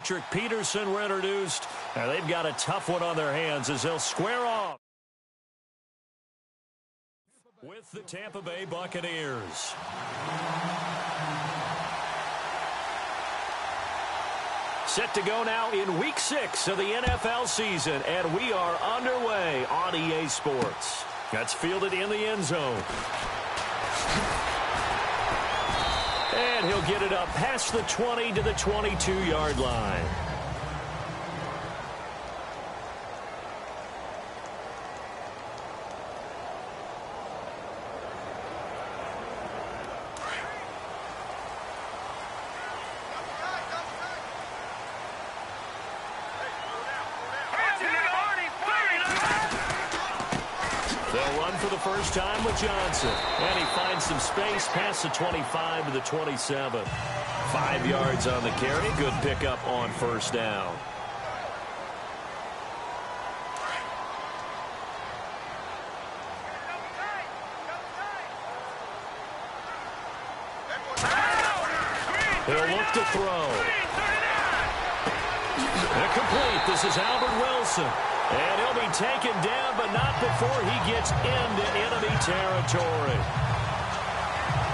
Patrick Peterson were introduced. Now they've got a tough one on their hands as they'll square off with the Tampa Bay Buccaneers. Set to go now in Week 6 of the NFL season, and we are underway on EA Sports. That's fielded in the end zone. And he'll get it up past the 20 to the 22-yard line. They'll run for the first time with Johnson. And he finds some space past the 25 to the 27. 5 yards on the carry. Good pickup on first down. He'll look to throw. Incomplete. This is Albert Wilson. And he'll be taken down, but not before he gets into enemy territory.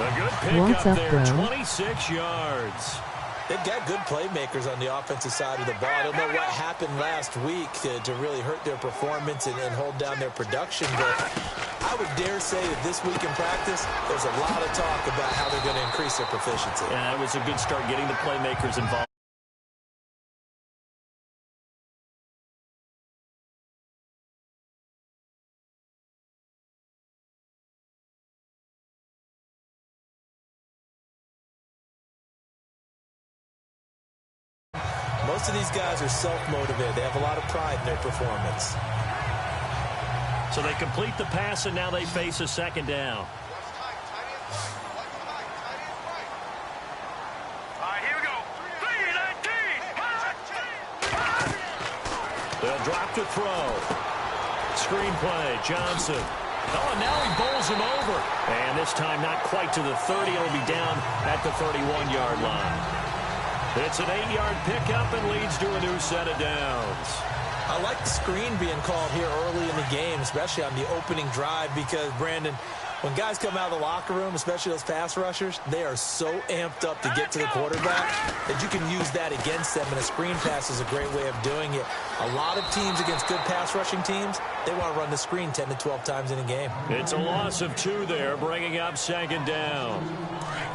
A good pickup there, 26 yards. They've got good playmakers on the offensive side of the ball. I don't know what happened last week to really hurt their performance and hold down their production, but I would dare say that this week in practice, there's a lot of talk about how they're going to increase their proficiency. Yeah, that was a good start getting the playmakers involved. Most of these guys are self-motivated. They have a lot of pride in their performance. So they complete the pass, and now they face a second down. All right, here we go. 3-19. They'll drop to throw. Screenplay, Johnson. Oh, and now he bowls him over. And this time not quite to the 30. It'll be down at the 31-yard line. It's an 8-yard pickup and leads to a new set of downs. I like the screen being called here early in the game, especially on the opening drive, because, Brandon, when guys come out of the locker room, especially those pass rushers, they are so amped up to get to the quarterback that you can use that against them, and a screen pass is a great way of doing it. A lot of teams against good pass rushing teams, they want to run the screen 10 to 12 times in a game. It's a loss of 2 there, bringing up second down.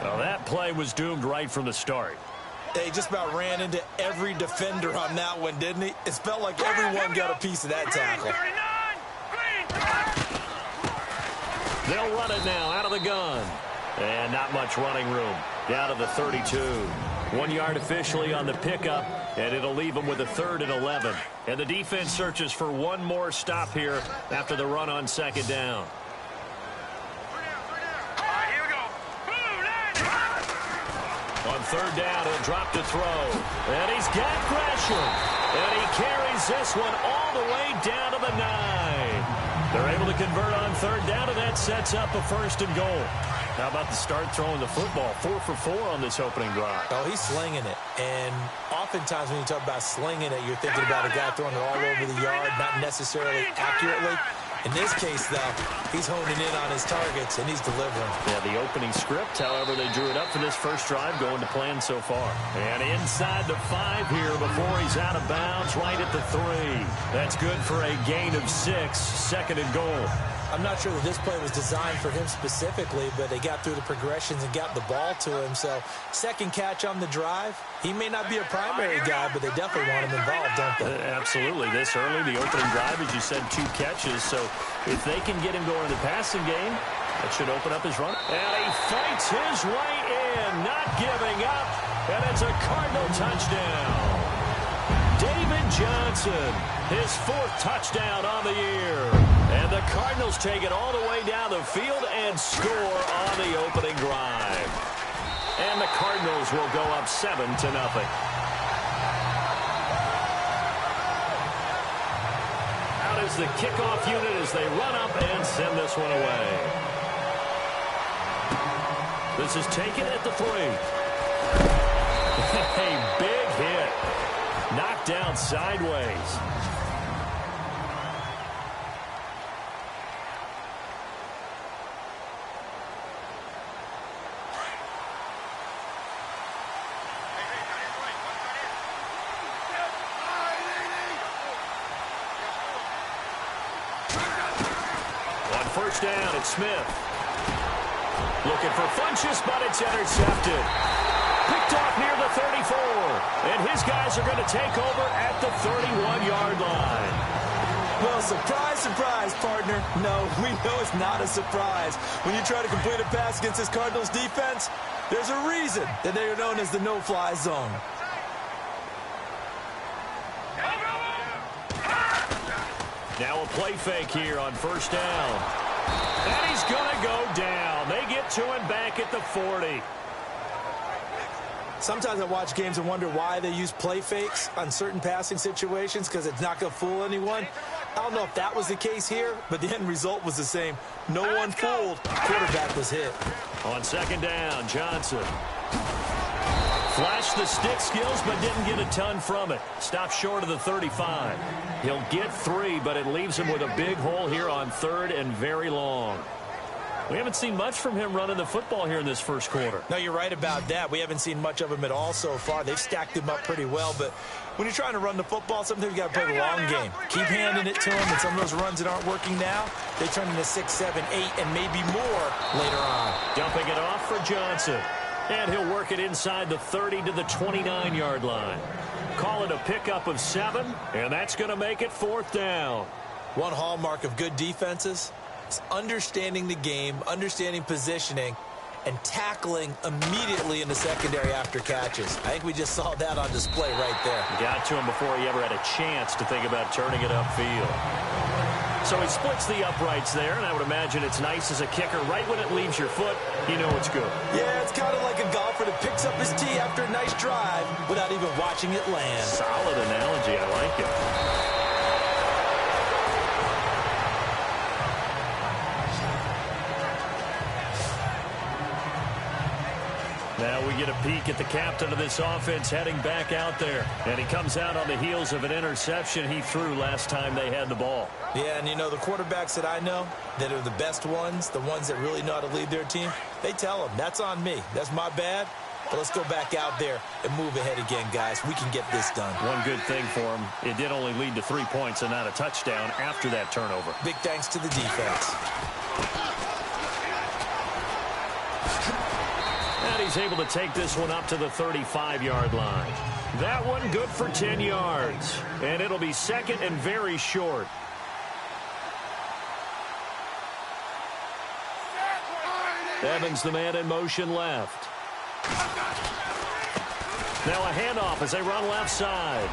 Well, that play was doomed right from the start. They just about ran into every defender on that one, didn't he? It felt like everyone got a piece of that tackle. They'll run it now out of the gun. And not much running room. Down to the 32. 1 yard officially on the pickup, and it'll leave them with a 3rd and 11. And the defense searches for one more stop here after the run on second down. On third down, he'll drop to throw. And he's got Gresham. And he carries this one all the way down to the 9. They're able to convert on third down, and that sets up a 1st and goal. How about the start throwing the football? 4 for 4 on this opening drive. Oh, he's slinging it. And oftentimes when you talk about slinging it, you're thinking about a guy throwing it all over the yard, not necessarily accurately. In this case, though, he's honing in on his targets, and he's delivering. Yeah, the opening script, however, they drew it up for this first drive, going to plan so far. And inside the 5 here before he's out of bounds, right at the 3. That's good for a gain of 6, 2nd and goal. I'm not sure that this play was designed for him specifically, but they got through the progressions and got the ball to him. So, second catch on the drive. He may not be a primary guy, but they definitely want him involved, don't they? Absolutely. This early, the opening drive, as you said, 2 catches. So, if they can get him going in the passing game, that should open up his run. And he fights his way in, not giving up. And it's a Cardinal touchdown. David Johnson, his 4th touchdown on the year. And the Cardinals take it all the way down the field and score on the opening drive. And the Cardinals will go up 7-0. Out is the kickoff unit as they run up and send this one away. This is taken at the 3. A big hit. Knocked down sideways. First down, it's Smith. Looking for Funchess, but it's intercepted. Picked off near the 34. And his guys are going to take over at the 31-yard line. Well, surprise, surprise, partner. No, we know it's not a surprise. When you try to complete a pass against this Cardinals defense, there's a reason that they are known as the no-fly zone. Now a play fake here on first down. And he's going to go down. They get to him back at the 40. Sometimes I watch games and wonder why they use play fakes on certain passing situations, because it's not going to fool anyone. I don't know if that was the case here, but the end result was the same. No one fooled. Quarterback was hit. On second down, Johnson. Flashed the stick skills, but didn't get a ton from it. Stopped short of the 35. He'll get 3, but it leaves him with a big hole here on third and very long. We haven't seen much from him running the football here in this first quarter. No, you're right about that. We haven't seen much of him at all so far. They've stacked him up pretty well, but when you're trying to run the football, sometimes you got to play the long game. Keep handing it to him, and some of those runs that aren't working now, they turn into 6, 7, 8, and maybe more later on. Dumping it off for Johnson. And he'll work it inside the 30 to the 29-yard line. Call it a pickup of 7, and that's going to make it fourth down. One hallmark of good defenses is understanding the game, understanding positioning, and tackling immediately in the secondary after catches. I think we just saw that on display right there. Got to him before he ever had a chance to think about turning it upfield. So he splits the uprights there, and I would imagine it's nice as a kicker. Right when it leaves your foot, you know it's good. Yeah, it's kind of like a golfer that picks up his tee after a nice drive without even watching it land. Solid analogy. I like it. Now we get a peek at the captain of this offense heading back out there. And he comes out on the heels of an interception he threw last time they had the ball. Yeah, and you know, the quarterbacks that I know that are the best ones, the ones that really know how to lead their team, they tell them, that's on me. That's my bad. But let's go back out there and move ahead again, guys. We can get this done. One good thing for him, it did only lead to 3 points and not a touchdown after that turnover. Big thanks to the defense. And he's able to take this one up to the 35-yard line. That one good for 10 yards. And it'll be second and very short. Evans, the man in motion left. Now a handoff as they run left side.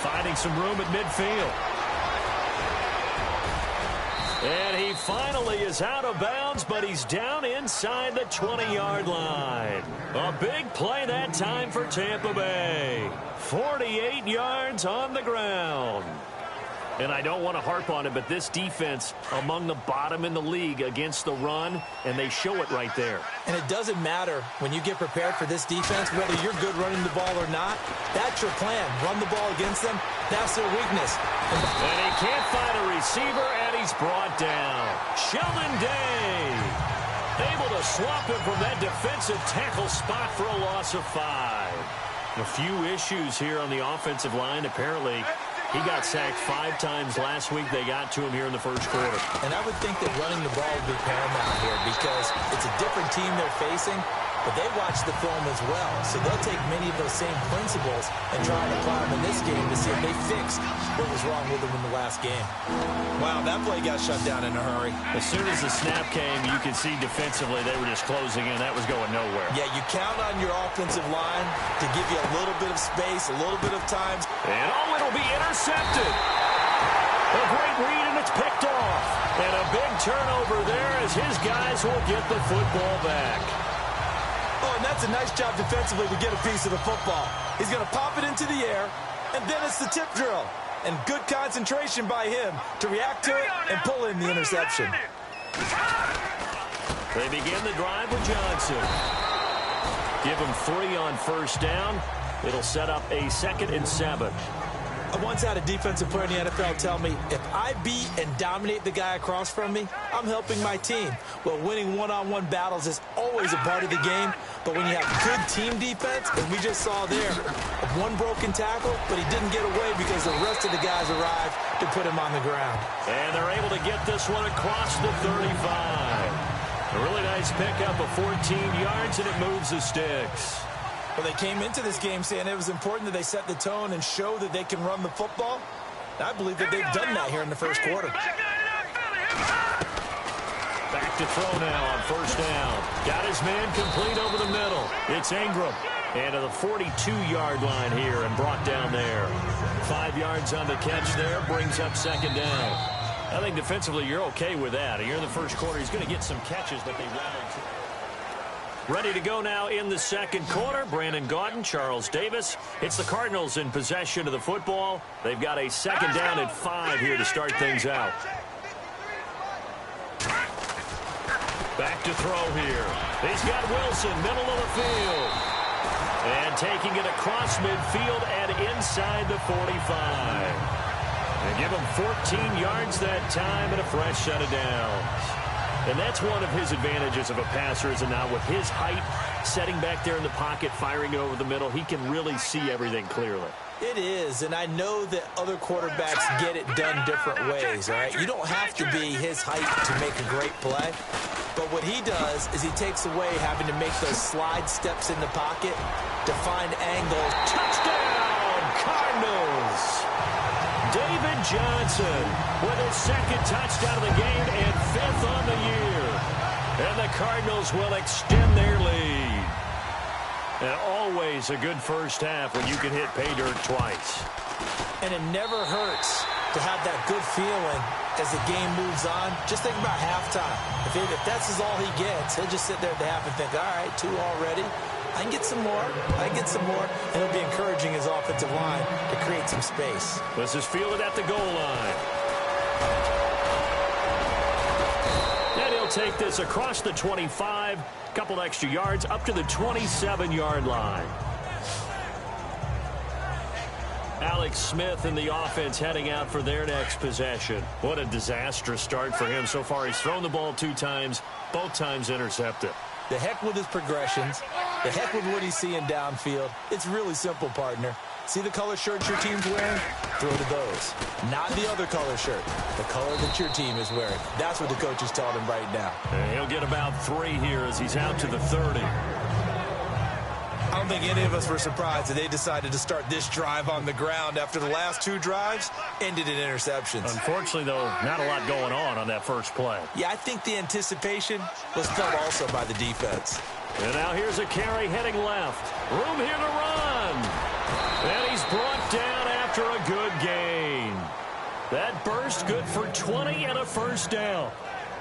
Finding some room at midfield. And he finally is out of bounds, but he's down inside the 20-yard line. A big play that time for Tampa Bay. 48 yards on the ground. And I don't want to harp on it, but this defense among the bottom in the league against the run, and they show it right there. And it doesn't matter when you get prepared for this defense, whether you're good running the ball or not. That's your plan. Run the ball against them. That's their weakness. And he can't find a receiver, and he's brought down. Sheldon Day able to swap him from that defensive tackle spot for a loss of 5. A few issues here on the offensive line. Apparently, he got sacked 5 times last week. They got to him here in the first quarter. And I would think that running the ball would be paramount here because it's a different team they're facing, but they watch the film as well. So they'll take many of those same principles and try and apply them in this game to see if they fixed what was wrong with them in the last game. Wow, that play got shut down in a hurry. As soon as the snap came, you could see defensively they were just closing in. That was going nowhere. Yeah, you count on your offensive line to give you a little bit of space, a little bit of time. And it'll be intercepted. A great read, and it's picked off. And a big turnover there as his guys will get the football back. Oh, and that's a nice job defensively to get a piece of the football. He's going to pop it into the air, and then it's the tip drill. And good concentration by him to react to it and pull in the interception. They begin the drive with Johnson. Give him 3 on first down. It'll set up a 2nd and 7. I once had a defensive player in the NFL tell me, if I beat and dominate the guy across from me, I'm helping my team. Well, winning one-on-one battles is always a part of the game, but when you have good team defense, as we just saw there, one broken tackle, but he didn't get away because the rest of the guys arrived to put him on the ground. And they're able to get this one across the 35. A really nice pickup of 14 yards, and it moves the sticks. Well, they came into this game saying it was important that they set the tone and show that they can run the football. I believe that they've done that here in the first quarter. Back to throw now on 1st down. Got his man complete over the middle. It's Ingram. And to the 42-yard line here and brought down there. 5 yards on the catch there. Brings up 2nd down. I think defensively you're okay with that. Here in the first quarter, he's going to get some catches, but they rallied. Ready to go now in the 2nd quarter. Brandon Gaudin, Charles Davis. It's the Cardinals in possession of the football. They've got a 2nd down and 5 here to start things out. Back to throw here. He's got Wilson, middle of the field. And taking it across midfield and inside the 45. And give him 14 yards that time and a fresh set of downs. And that's one of his advantages of a passer, is it not? With his height, setting back there in the pocket, firing it over the middle, he can really see everything clearly. It is, and I know that other quarterbacks get it done different ways, all right? You don't have to be his height to make a great play. But what he does is he takes away having to make those slide steps in the pocket to find angles. Touchdown, Cardinals! David Johnson with his 2nd touchdown of the game and 5th on the year. And the Cardinals will extend their lead. And always a good first half when you can hit pay dirt twice. And it never hurts to have that good feeling as the game moves on. Just think about halftime. If that's all he gets, he'll just sit there at the half and think, all right, 2 already. I can get some more. I can get some more. And he'll be encouraging his offensive line to create some space. This is fielded at the goal line. And he'll take this across the 25. Couple extra yards up to the 27-yard line. Alex Smith and the offense heading out for their next possession. What a disastrous start for him so far. He's thrown the ball 2 times, both times intercepted. The heck with his progressions. The heck with what he's seeing downfield. It's really simple, partner. See the color shirts your team's wearing? Throw to those. Not the other color shirt. The color that your team is wearing. That's what the coach is telling him right now. And he'll get about 3 here as he's out to the 30. I don't think any of us were surprised that they decided to start this drive on the ground after the last 2 drives ended in interceptions. Unfortunately, though, not a lot going on that first play. Yeah, I think the anticipation was felt also by the defense. And now here's a carry heading left. Room here to run. And he's brought down after a good gain. That burst good for 20 and a first down.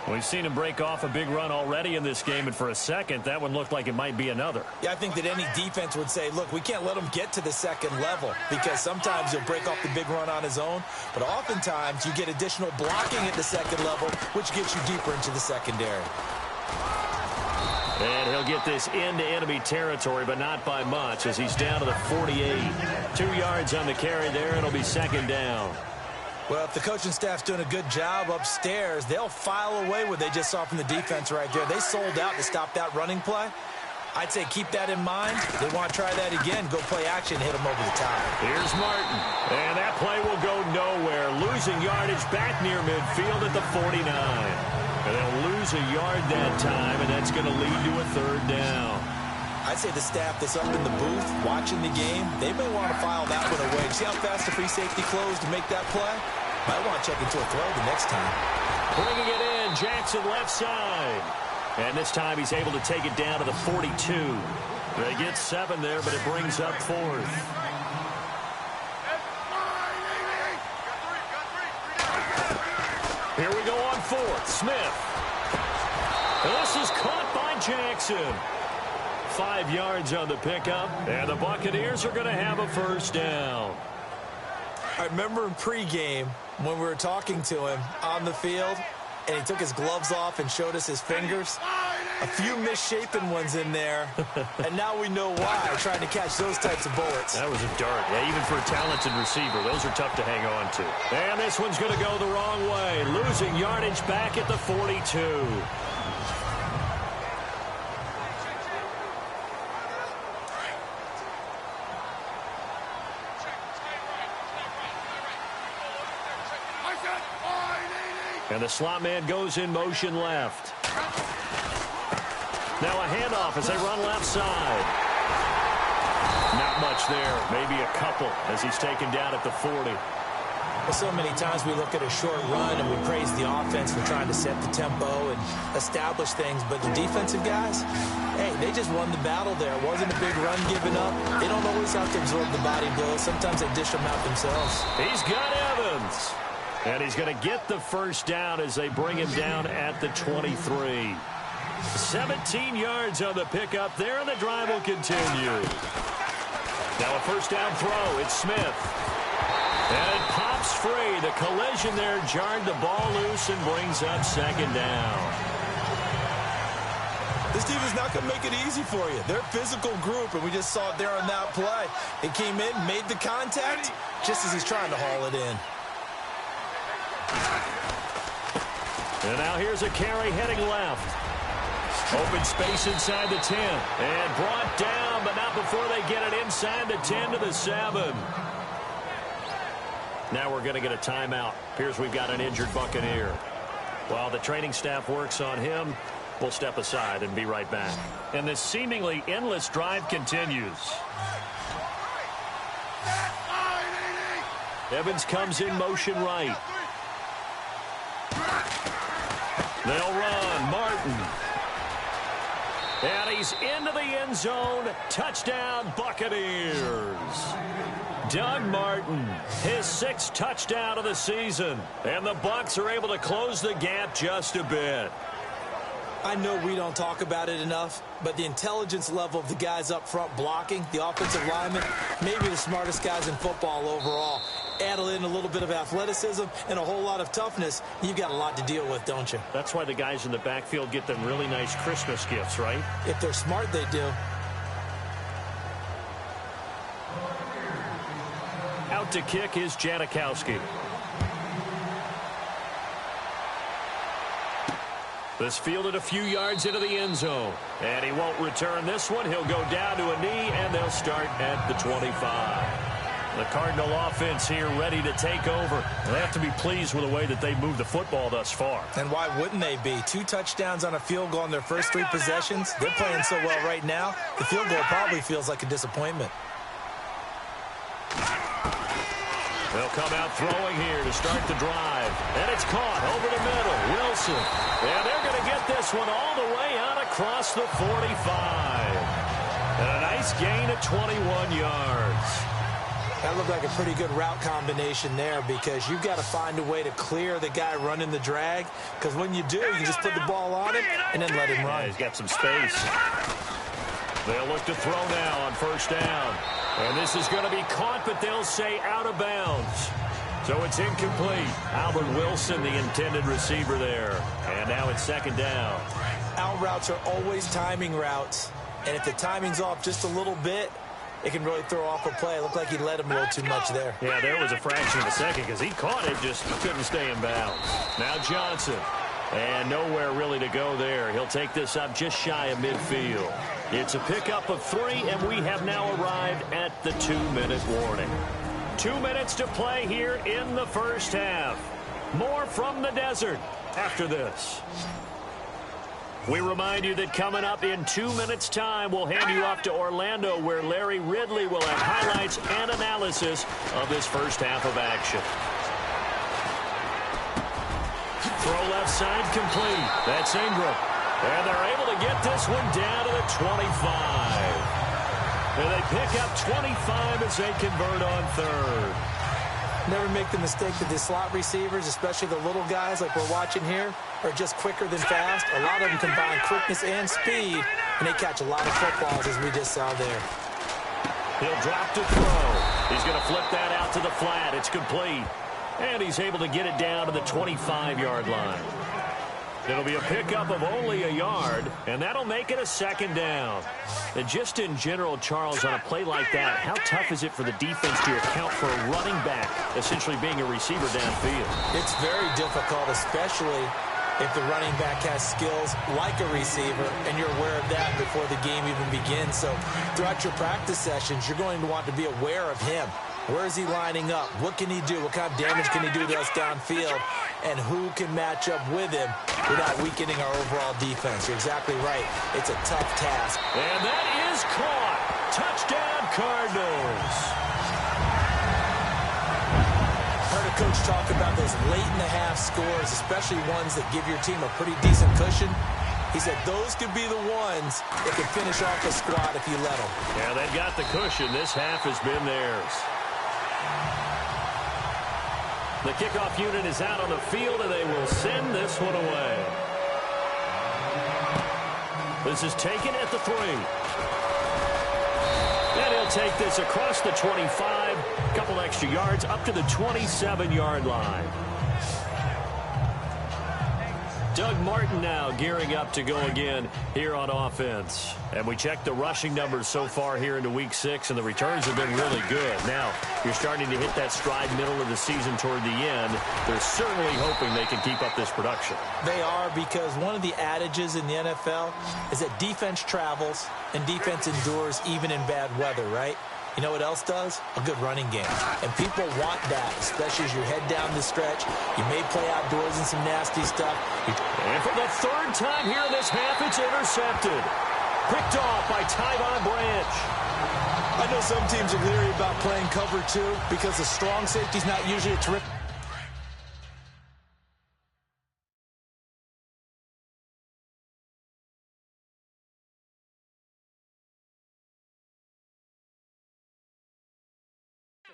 We've seen him break off a big run already in this game, and for a second, that one looked like it might be another. Yeah, I think that any defense would say, look, we can't let him get to the 2nd level, because sometimes he'll break off the big run on his own, but oftentimes you get additional blocking at the 2nd level, which gets you deeper into the secondary. And he'll get this into enemy territory, but not by much, as he's down to the 48. 2 yards on the carry there. It'll be 2nd down. Well, if the coaching staff's doing a good job upstairs, they'll file away what they just saw from the defense right there. They sold out to stop that running play. I'd say keep that in mind. They want to try that again. Go play action, hit them over the top. Here's Martin. And that play will go nowhere. Losing yardage back near midfield at the 49. And they'll lose a yard that time, and that's going to lead to a 3rd down. I'd say the staff that's up in the booth watching the game, they may want to file that one away. See how fast the free safety closed to make that play? Might want to check into a throw the next time. Bringing it in, Jackson left side. And this time he's able to take it down to the 42. They get 7 there, but it brings up 4th. Here we go on 4th. Smith. And this is caught by Jackson. 5 yards on the pickup, and the Buccaneers are going to have a first down. I remember in pregame when we were talking to him on the field, and he took his gloves off and showed us his fingers. A few misshapen ones in there, and now we know why, trying to catch those types of bullets. That was a dart. Yeah, even for a talented receiver, those are tough to hang on to. And this one's going to go the wrong way, losing yardage back at the 42. And the slot man goes in motion left. Now a handoff as they run left side. Not much there. Maybe a couple as he's taken down at the 40. Well, so many times we look at a short run and we praise the offense for trying to set the tempo and establish things. But the defensive guys, hey, they just won the battle there. It wasn't a big run given up. They don't always have to absorb the body blows. Sometimes they dish them out themselves. He's got Evans. And he's going to get the first down as they bring him down at the 23. 17 yards on the pickup there, and the drive will continue. Now a first down throw. It's Smith. And it pops free. The collision there jarred the ball loose and brings up second down. This team is not going to make it easy for you. They're a physical group, and we just saw it there on that play. It came in, made the contact, just as he's trying to haul it in. And now here's a carry heading left. Open space inside the 10. And brought down, but not before they get it inside the 10 to the 7. Now we're going to get a timeout. Appears we've got an injured Buccaneer. While the training staff works on him, we'll step aside and be right back. And this seemingly endless drive continues. Evans comes in motion right. They'll run. Martin. And he's into the end zone. Touchdown, Buccaneers. Doug Martin, his 6th touchdown of the season. And the Bucs are able to close the gap just a bit. I know we don't talk about it enough, but the intelligence level of the guys up front blocking, the offensive linemen, maybe the smartest guys in football overall. Add in a little bit of athleticism and a whole lot of toughness, you've got a lot to deal with, don't you? That's why the guys in the backfield get them really nice Christmas gifts, right? If they're smart, they do. Out to kick is Janikowski. This fielded a few yards into the end zone. And he won't return this one. He'll go down to a knee, and they'll start at the 25. The Cardinal offense here ready to take over. They have to be pleased with the way that they moved the football thus far. And why wouldn't they be? 2 touchdowns on a field goal in their first 3 possessions. They're playing so well right now, the field goal probably feels like a disappointment. They'll come out throwing here to start the drive. And it's caught over the middle. Wilson. And they're going to get this one all the way out across the 45. And a nice gain of 21 yards. That looked like a pretty good route combination there because you've got to find a way to clear the guy running the drag. Because when you do, you just put the ball on him and then let him run. Yeah, he's got some space. They'll look to throw now on first down. And this is going to be caught, but they'll say out of bounds. So it's incomplete. Albert Wilson, the intended receiver there. And now it's second down. Out routes are always timing routes. And if the timing's off just a little bit, it can really throw off a play. It looked like he led him a little too much there. Yeah, there was a fraction of a second because he caught it, just couldn't stay in bounds. Now Johnson. And nowhere really to go there. He'll take this up just shy of midfield. It's a pickup of 3, and we have now arrived at the 2-minute warning. 2 minutes to play here in the first half. More from the desert after this. We remind you that coming up in 2 minutes' time, we'll hand you off to Orlando, where Larry Ridley will have highlights and analysis of this first half of action. Throw left side complete. That's Ingram. And they're able to get this one down to the 25. And they pick up 25 as they convert on third. Never make the mistake that the slot receivers, especially the little guys like we're watching here, are just quicker than fast. A lot of them combine quickness and speed, and they catch a lot of footballs, as we just saw there. He'll drop to throw. He's going to flip that out to the flat. It's complete. And he's able to get it down to the 25-yard line. It'll be a pickup of only a yard, and that'll make it a second down. And just in general, Charles, on a play like that, how tough is it for the defense to account for a running back essentially being a receiver downfield? It's very difficult, especially if the running back has skills like a receiver, and you're aware of that before the game even begins. So throughout your practice sessions, you're going to want to be aware of him. Where is he lining up? What can he do? What kind of damage can he do to us downfield? And who can match up with him without weakening our overall defense? You're exactly right. It's a tough task. And that is caught. Touchdown, Cardinals. Heard a coach talk about those late-in-the-half scores, especially ones that give your team a pretty decent cushion. He said those could be the ones that could finish off the squad if you let them. Yeah, they've got the cushion. This half has been theirs. The kickoff unit is out on the field, and they will send this one away. This is taken at the 3. And he'll take this across the 25, a couple extra yards, up to the 27-yard line. Doug Martin now gearing up to go again here on offense. And we check the rushing numbers so far here into Week 6, and the returns have been really good. Now, you're starting to hit that stride middle of the season toward the end. They're certainly hoping they can keep up this production. They are, because one of the adages in the NFL is that defense travels and defense endures even in bad weather, right? You know what else does? A good running game. And people want that, especially as you head down the stretch. You may play outdoors in some nasty stuff. And for the third time here in this half, it's intercepted. Picked off by Tyvon Branch. I know some teams are leery about playing cover 2 because the strong safety's not usually a terrific.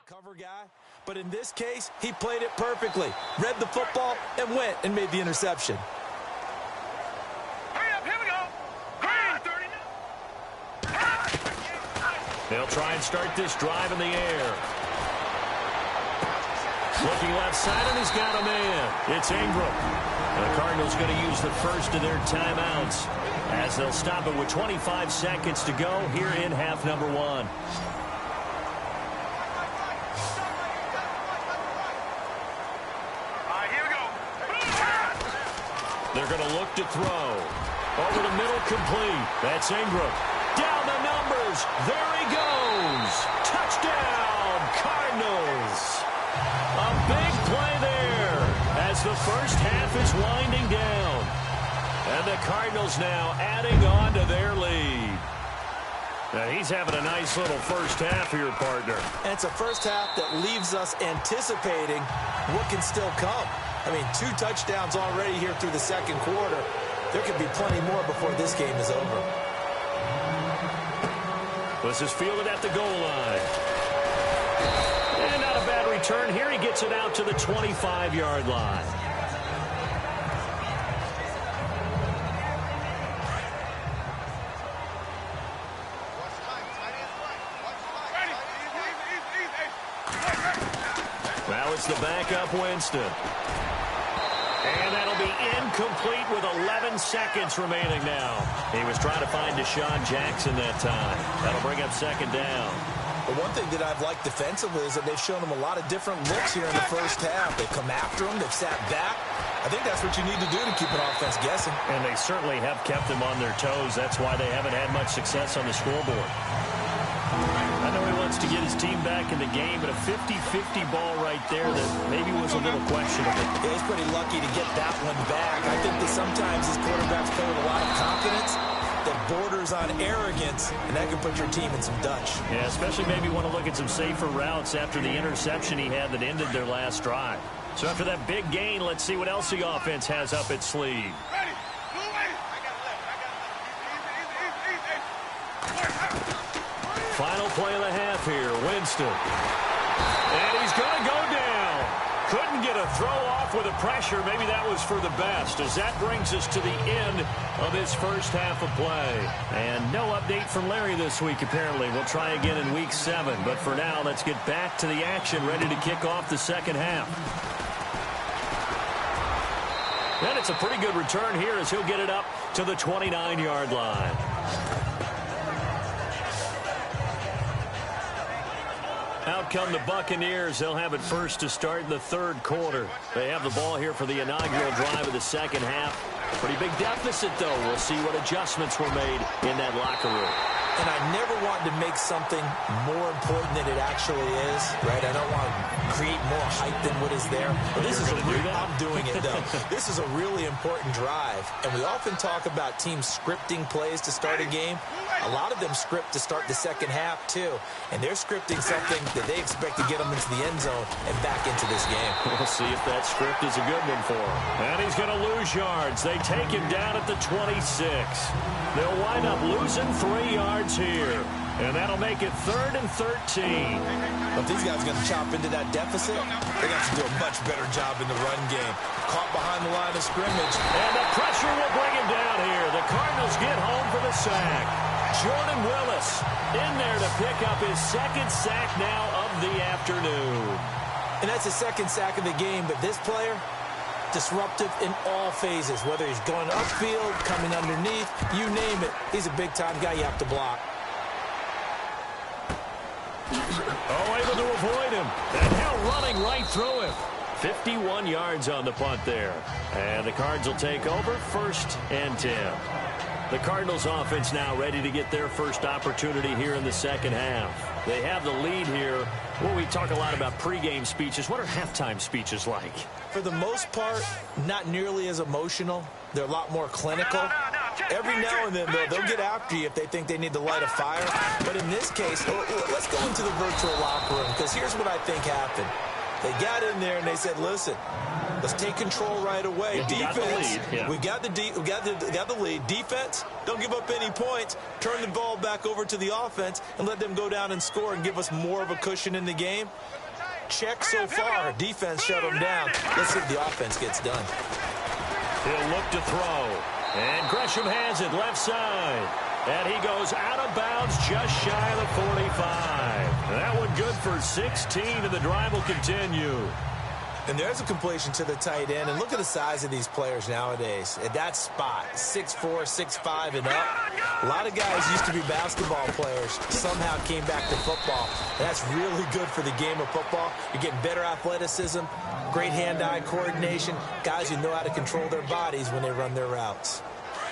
Cover guy, but in this case, he played it perfectly. Read the football and went and made the interception. Hurry up, here we go. They'll try and start this drive in the air. Looking left side, and he's got a man. It's Ingram. And the Cardinals going to use the first of their timeouts as they'll stop it with 25 seconds to go here in half number 1. They're going to look to throw. Over the middle, complete. That's Ingram. Down the numbers. There he goes. Touchdown, Cardinals. A big play there as the first half is winding down. And the Cardinals now adding on to their lead. Now he's having a nice little first half here, partner. And it's a first half that leaves us anticipating what can still come. I mean, 2 touchdowns already here through the second quarter. There could be plenty more before this game is over. This is fielded at the goal line. And not a bad return here. He gets it out to the 25-yard line. Now it's the backup Winston. And that'll be incomplete with 11 seconds remaining now. He was trying to find Deshaun Jackson that time. That'll bring up second down. The one thing that I've liked defensively is that they've shown him a lot of different looks here in the first half. They've come after him. They've sat back. I think that's what you need to do to keep an offense guessing. And they certainly have kept them on their toes. That's why they haven't had much success on the scoreboard. I know he wants to get his team back in the game, but a 50-50 ball right there that maybe was a little questionable. Yeah, he's pretty lucky to get that one back. I think that sometimes his quarterbacks play with a lot of confidence that borders on arrogance, and that can put your team in some Dutch. Yeah, especially maybe want to look at some safer routes after the interception he had that ended their last drive. So after that big gain, let's see what else the offense has up its sleeve. Final play of the half here, Winston. And he's going to go down. Couldn't get a throw off with the pressure. Maybe that was for the best, as that brings us to the end of this first half of play. And no update from Larry this week, apparently. We'll try again in Week 7. But for now, let's get back to the action, ready to kick off the second half. And it's a pretty good return here as he'll get it up to the 29-yard line. Out come the Buccaneers. They'll have it first to start in the third quarter. They have the ball here for the inaugural drive of the second half. Pretty big deficit, though. We'll see what adjustments were made in that locker room. And I never want to make something more important than it actually is, right? I don't want to create more hype than what is there. But this is I'm doing it, though. This is a really important drive. And we often talk about teams scripting plays to start a game. A lot of them script to start the second half, too. And they're scripting something that they expect to get them into the end zone and back into this game. We'll see if that script is a good one for him. And he's going to lose yards. They take him down at the 26. They'll wind up losing 3 yards here. And that'll make it 3rd and 13. If these guys are going to chop into that deficit, they're going to have to do a much better job in the run game. Caught behind the line of scrimmage. And the pressure will bring him down here. The Cardinals get home for the sack. Jordan Willis in there to pick up his 2nd sack now of the afternoon. And that's the 2nd sack of the game, but this player, disruptive in all phases, whether he's going upfield, coming underneath, you name it. He's a big-time guy you have to block. Oh, able to avoid him. And Hill running right through him. 51 yards on the punt there. And the Cards will take over 1st and 10. The Cardinals offense now ready to get their first opportunity here in the second half. They have the lead here. Well, we talk a lot about pregame speeches. What are halftime speeches like? For the most part, not nearly as emotional. They're a lot more clinical. Every now and then, they'll get after you if they think they need to light a fire. But in this case, let's go into the virtual locker room, because here's what I think happened. They got in there and they said, listen, let's take control right away. Yeah, defense, we got the lead. Defense, don't give up any points. Turn the ball back over to the offense and let them go down and score and give us more of a cushion in the game. Check so far. Defense shut them down. Let's see if the offense gets done. He'll look to throw. And Gresham has it left side. And he goes out of bounds just shy of the 45. That one good for 16, and the drive will continue. And there's a completion to the tight end. And look at the size of these players nowadays. At that spot, 6'4", 6'5", and up. A lot of guys used to be basketball players. Somehow came back to football. And that's really good for the game of football. You're getting better athleticism, great hand-eye coordination, guys who know how to control their bodies when they run their routes.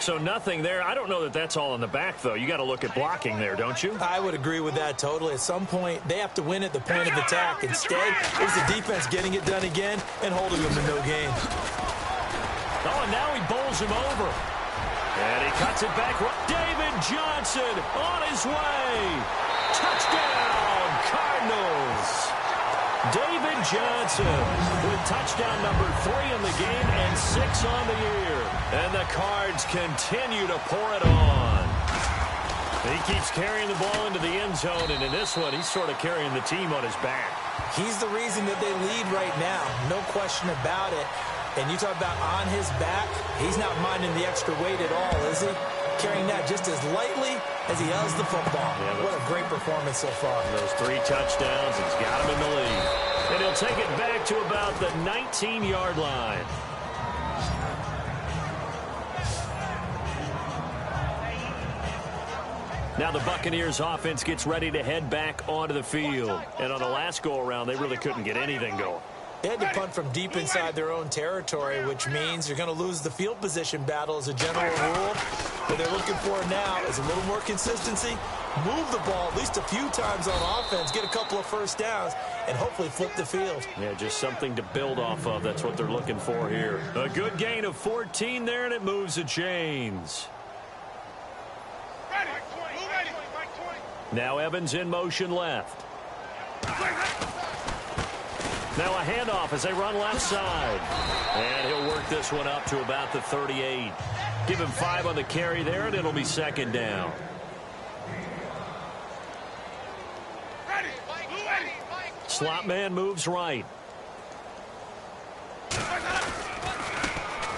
So nothing there. I don't know that that's all in the back, though. You got to look at blocking there, don't you? I would agree with that totally. At some point, they have to win at the point of attack. Instead, it's the defense getting it done again and holding them to no gain. Oh, and now he bowls him over. And he cuts it back. David Johnson on his way. Touchdown, Cardinals. David Johnson with touchdown number 3 in the game and 6 on the year. And the Cards continue to pour it on. He keeps carrying the ball into the end zone, and in this one, he's sort of carrying the team on his back. He's the reason that they lead right now. No question about it. And you talk about on his back, he's not minding the extra weight at all, is he? Carrying that just as lightly as he has the football. Yeah, what a great performance so far. Those 3 touchdowns, he's got him in the lead. And he'll take it back to about the 19-yard line. Now the Buccaneers offense gets ready to head back onto the field. And on the last go-around, they really couldn't get anything going. They had to punt from deep inside their own territory, which means you're going to lose the field position battle as a general rule. What they're looking for now is a little more consistency, move the ball at least a few times on offense, get a couple of first downs, and hopefully flip the field. Yeah, just something to build off of. That's what they're looking for here. A good gain of 14 there, and it moves the chains. Now Evans in motion left. Now a handoff as they run left side. And he'll work this one up to about the 38. Give him 5 on the carry there, and it'll be 2nd down. Slot man moves right.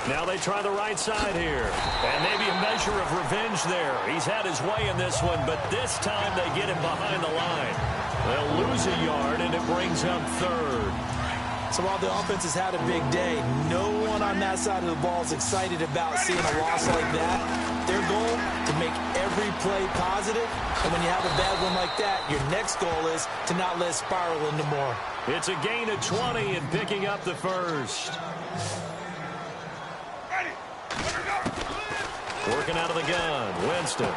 Now they try the right side here. And maybe a measure of revenge there. He's had his way in this one, but this time they get him behind the line. They'll lose a yard, and it brings up 3rd. So while the offense has had a big day, no one on that side of the ball is excited about seeing a loss like that. Their goal, to make every play positive. And when you have a bad one like that, your next goal is to not let it spiral into more. It's a gain of 20 and picking up the first. Working out of the gun, Winston.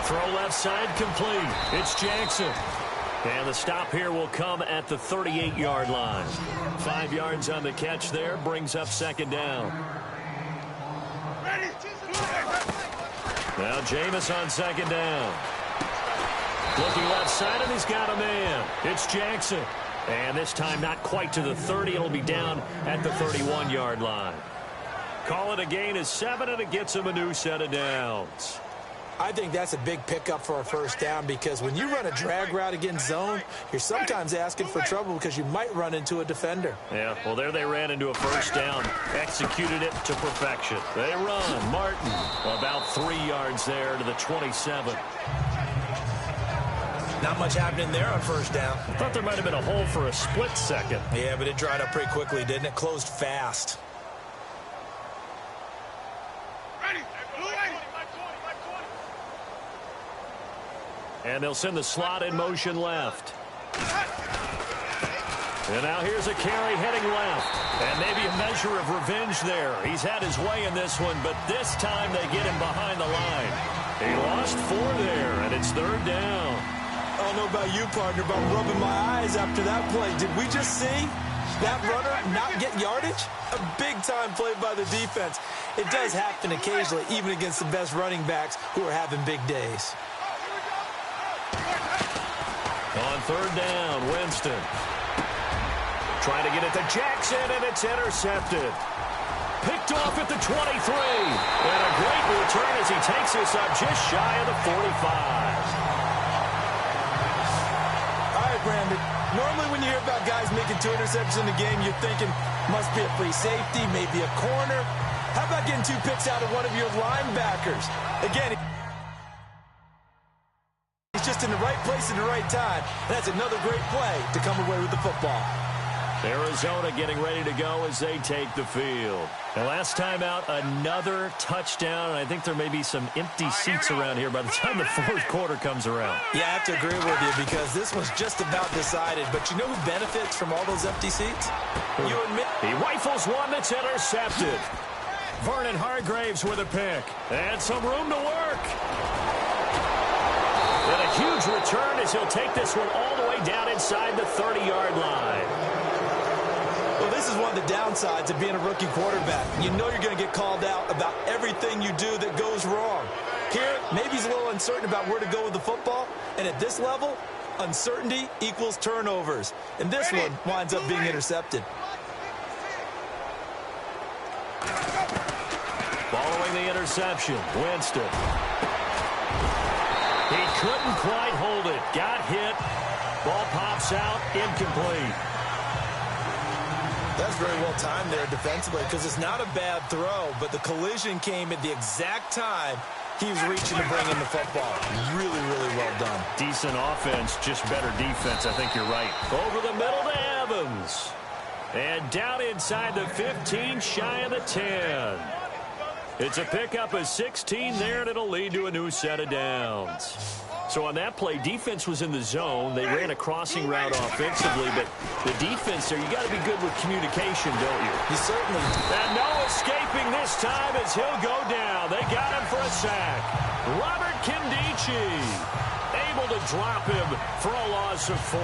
Throw left side complete. It's Jackson. And the stop here will come at the 38-yard line. 5 yards on the catch there, brings up second down. Now Jameis on second down. Looking left side, and he's got a man. It's Jackson. And this time not quite to the 30. It'll be down at the 31-yard line. Call it a gain of 7, and it gets him a new set of downs. I think that's a big pickup for a first down, because when you run a drag route against zone, you're sometimes asking for trouble because you might run into a defender. Yeah, well, there they ran into a first down, executed it to perfection. They run. Martin about 3 yards there to the 27. Not much happening there on first down. I thought there might have been a hole for a split second. Yeah, but it dried up pretty quickly, didn't it? Closed fast. And they'll send the slot in motion left. And now here's a carry heading left. And maybe a measure of revenge there. He's had his way in this one, but this time they get him behind the line. He lost 4 there, and it's third down. I don't know about you, partner, but I'm rubbing my eyes after that play. Did we just see that runner not get yardage? A big-time play by the defense. It does happen occasionally, even against the best running backs who are having big days. On third down, Winston. Trying to get it to Jackson, and it's intercepted. Picked off at the 23. And a great return as he takes this up just shy of the 45. All right, Brandon. Normally when you hear about guys making 2 interceptions in the game, you're thinking must be a free safety, maybe a corner. How about getting 2 picks out of one of your linebackers? Again, he's just in the right place at the right time. That's another great play to come away with the football. Arizona getting ready to go as they take the field. And last time out, another touchdown. And I think there may be some empty seats around here by the time the fourth quarter comes around. Yeah, I have to agree with you because this was just about decided. But you know who benefits from all those empty seats? You and me. He rifles one that's intercepted. Vernon Hargraves with a pick. And some room to work. And a huge return as he'll take this one all the way down inside the 30-yard line. Well, this is one of the downsides of being a rookie quarterback. You know you're going to get called out about everything you do that goes wrong. Here, maybe he's a little uncertain about where to go with the football. And at this level, uncertainty equals turnovers. And this one winds up being intercepted. Following the interception, Winston. He couldn't quite hold it. Got hit. Ball pops out. Incomplete. That's very well timed there defensively because it's not a bad throw, but the collision came at the exact time he was reaching to bring in the football. Really, really well done. Decent offense, just better defense. I think you're right. Over the middle to Evans. And down inside the 15, shy of the 10. It's a pickup of 16 there, and it'll lead to a new set of downs. So on that play, defense was in the zone. They ran a crossing route offensively, but the defense there, you got to be good with communication, don't you? You certainly do. And no escaping this time as he'll go down. They got him for a sack. Robert Kindici able to drop him for a loss of 4.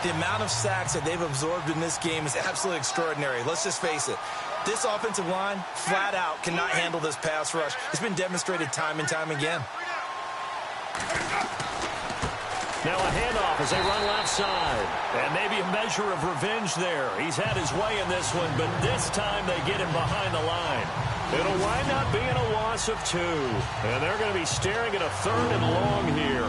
The amount of sacks that they've absorbed in this game is absolutely extraordinary. Let's just face it. This offensive line, flat out, cannot handle this pass rush. It's been demonstrated time and time again. Now a handoff as they run left side. And maybe a measure of revenge there. He's had his way in this one, but this time they get him behind the line. It'll wind up being a loss of 2. And they're going to be staring at a 3rd and long here.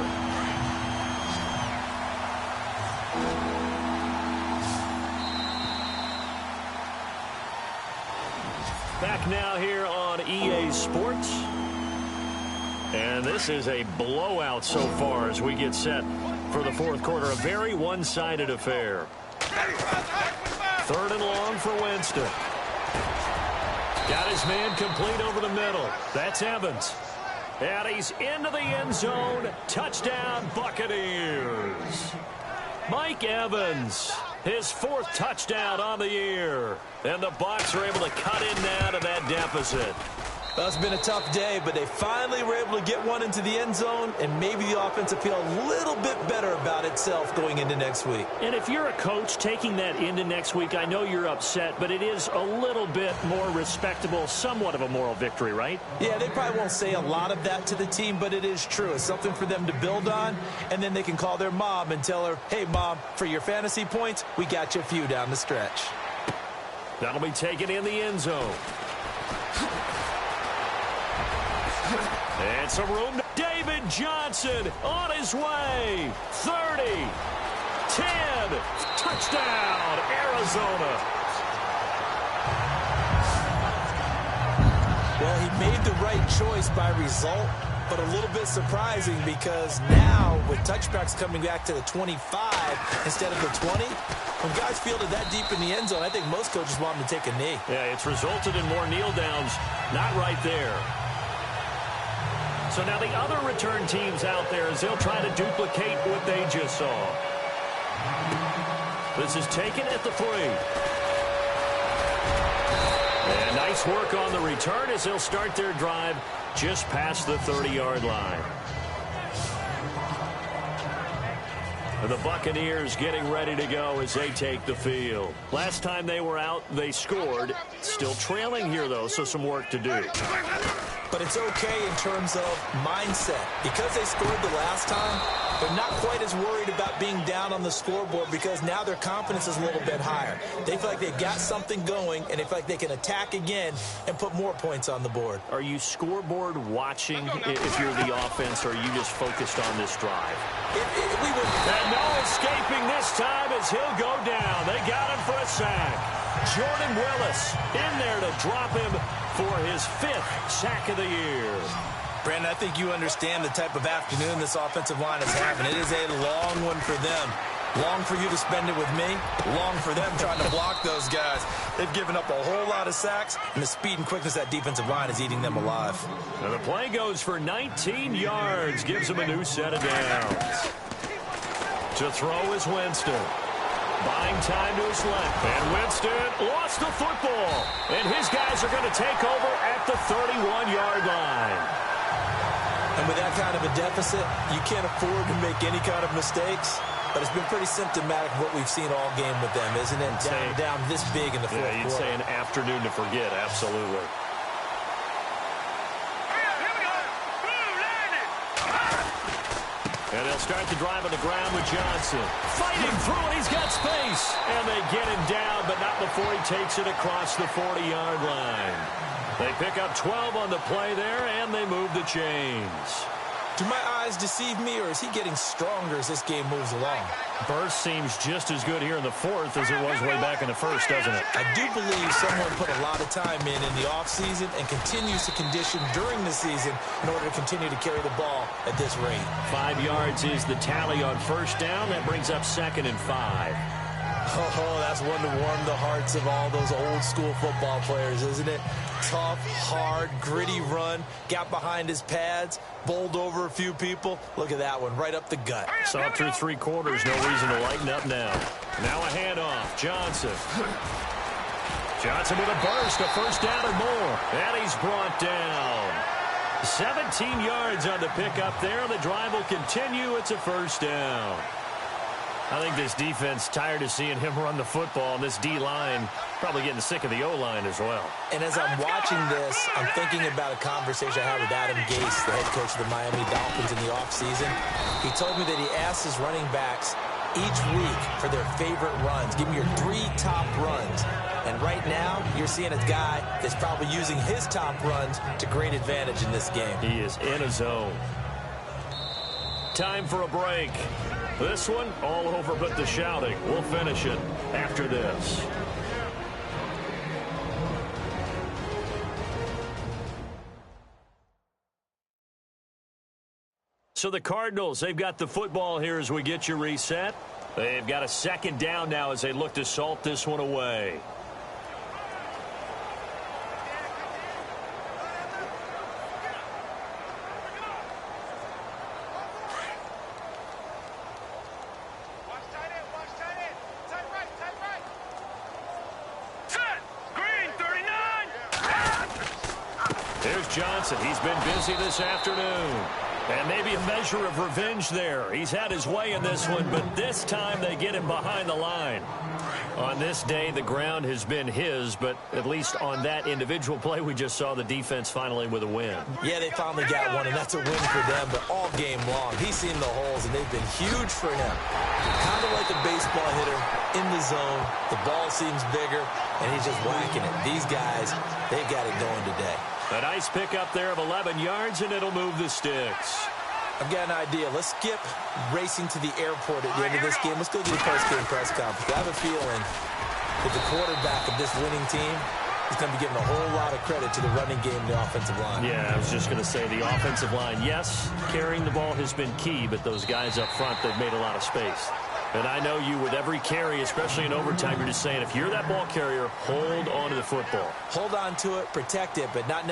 Back now here on EA Sports. And this is a blowout so far as we get set for the fourth quarter. A very one-sided affair. Third and long for Winston. Got his man complete over the middle. That's Evans. And he's into the end zone. Touchdown, Buccaneers. Mike Evans, his 4th touchdown on the year. And the Bucs are able to cut in now to that deficit. Well, it's been a tough day, but they finally were able to get one into the end zone, and maybe the offense will feel a little bit better about itself going into next week. And if you're a coach taking that into next week, I know you're upset, but it is a little bit more respectable, somewhat of a moral victory, right? Yeah, they probably won't say a lot of that to the team, but it is true. It's something for them to build on, and then they can call their mom and tell her, hey, Mom, for your fantasy points, we got you a few down the stretch. That'll be taken in the end zone. And some room. David Johnson on his way. 30. 10. Touchdown, Arizona. Well, he made the right choice by result, but a little bit surprising because now with touchbacks coming back to the 25 instead of the 20, when guys fielded that deep in the end zone, I think most coaches want them to take a knee. Yeah, it's resulted in more kneel downs. Not right there. So now the other return teams out there as they'll try to duplicate what they just saw. This is taken at the 3. And nice work on the return as they'll start their drive just past the 30-yard line. The Buccaneers getting ready to go as they take the field. Last time they were out, they scored. Still trailing here, though, so some work to do. But it's okay in terms of mindset. Because they scored the last time, they're not quite as worried about being down on the scoreboard because now their confidence is a little bit higher. They feel like they've got something going, and they feel like they can attack again and put more points on the board. Are you scoreboard watching if you're the offense, or are you just focused on this drive? And no escaping this time as he'll go down. They got him for a sack. Jordan Willis in there to drop him for his 5th sack of the year. Brandon, I think you understand the type of afternoon this offensive line is having. It is a long one for them. Long for you to spend it with me. Long for them trying to block those guys. They've given up a whole lot of sacks, and the speed and quickness of that defensive line is eating them alive. And the play goes for 19 yards. Gives him a new set of downs. To throw is Winston. Buying time to his left. And Winston lost the football. And his guys are going to take over at the 31-yard line. And with that kind of a deficit, you can't afford to make any kind of mistakes. But it's been pretty symptomatic of what we've seen all game with them, isn't it? Down this big in the fourth quarter. Yeah, you'd say an afternoon to forget, absolutely. And they'll start the drive on the ground with Johnson. Fighting through it, he's got space. And they get him down, but not before he takes it across the 40-yard line. They pick up 12 on the play there, and they move the chains. Do my eyes deceive me, or is he getting stronger as this game moves along? Burst seems just as good here in the fourth as it was way back in the first, doesn't it? I do believe someone put a lot of time in the offseason and continues to condition during the season in order to continue to carry the ball at this rate. 5 yards is the tally on first down. That brings up 2nd and 5. Oh, that's one to warm the hearts of all those old-school football players, isn't it? Tough, hard, gritty run, got behind his pads, bowled over a few people. Look at that one, right up the gut. Saw it through 3 quarters, no reason to lighten up now. Now a handoff, Johnson. Johnson with a burst, a first down or more. And he's brought down. 17 yards on the pickup there. The drive will continue. It's a first down. I think this defense tired of seeing him run the football, and this D-line probably getting sick of the O-line as well. And as I'm watching this, I'm thinking about a conversation I had with Adam Gase, the head coach of the Miami Dolphins in the offseason. He told me that he asked his running backs each week for their favorite runs. Give me your 3 top runs. And right now, you're seeing a guy that's probably using his top runs to great advantage in this game. He is in a zone. Time for a break. This one, all over but the shouting. We'll finish it after this. So the Cardinals, they've got the football here as we get you reset. They've got a second down now as they look to salt this one away. Here's Johnson. He's been busy this afternoon. And maybe a measure of revenge there. He's had his way in this one, but this time they get him behind the line. On this day, the ground has been his, but at least on that individual play, we just saw the defense finally with a win. Yeah, they finally got one, and that's a win for them, but all game long, he's seen the holes, and they've been huge for him. Kind of like a baseball hitter in the zone. The ball seems bigger, and he's just whacking it. These guys, they've got it going today. A nice pickup there of 11 yards, and it'll move the sticks. I've got an idea. Let's skip racing to the airport at the end of this game. Let's go to the post-game press conference. I have a feeling that the quarterback of this winning team is going to be giving a whole lot of credit to the running game and the offensive line. Yeah, I was just going to say the offensive line, yes, carrying the ball has been key, but those guys up front, they've made a lot of space. And I know you with every carry, especially in overtime, you're just saying if you're that ball carrier, hold on to the football. Hold on to it, protect it, but not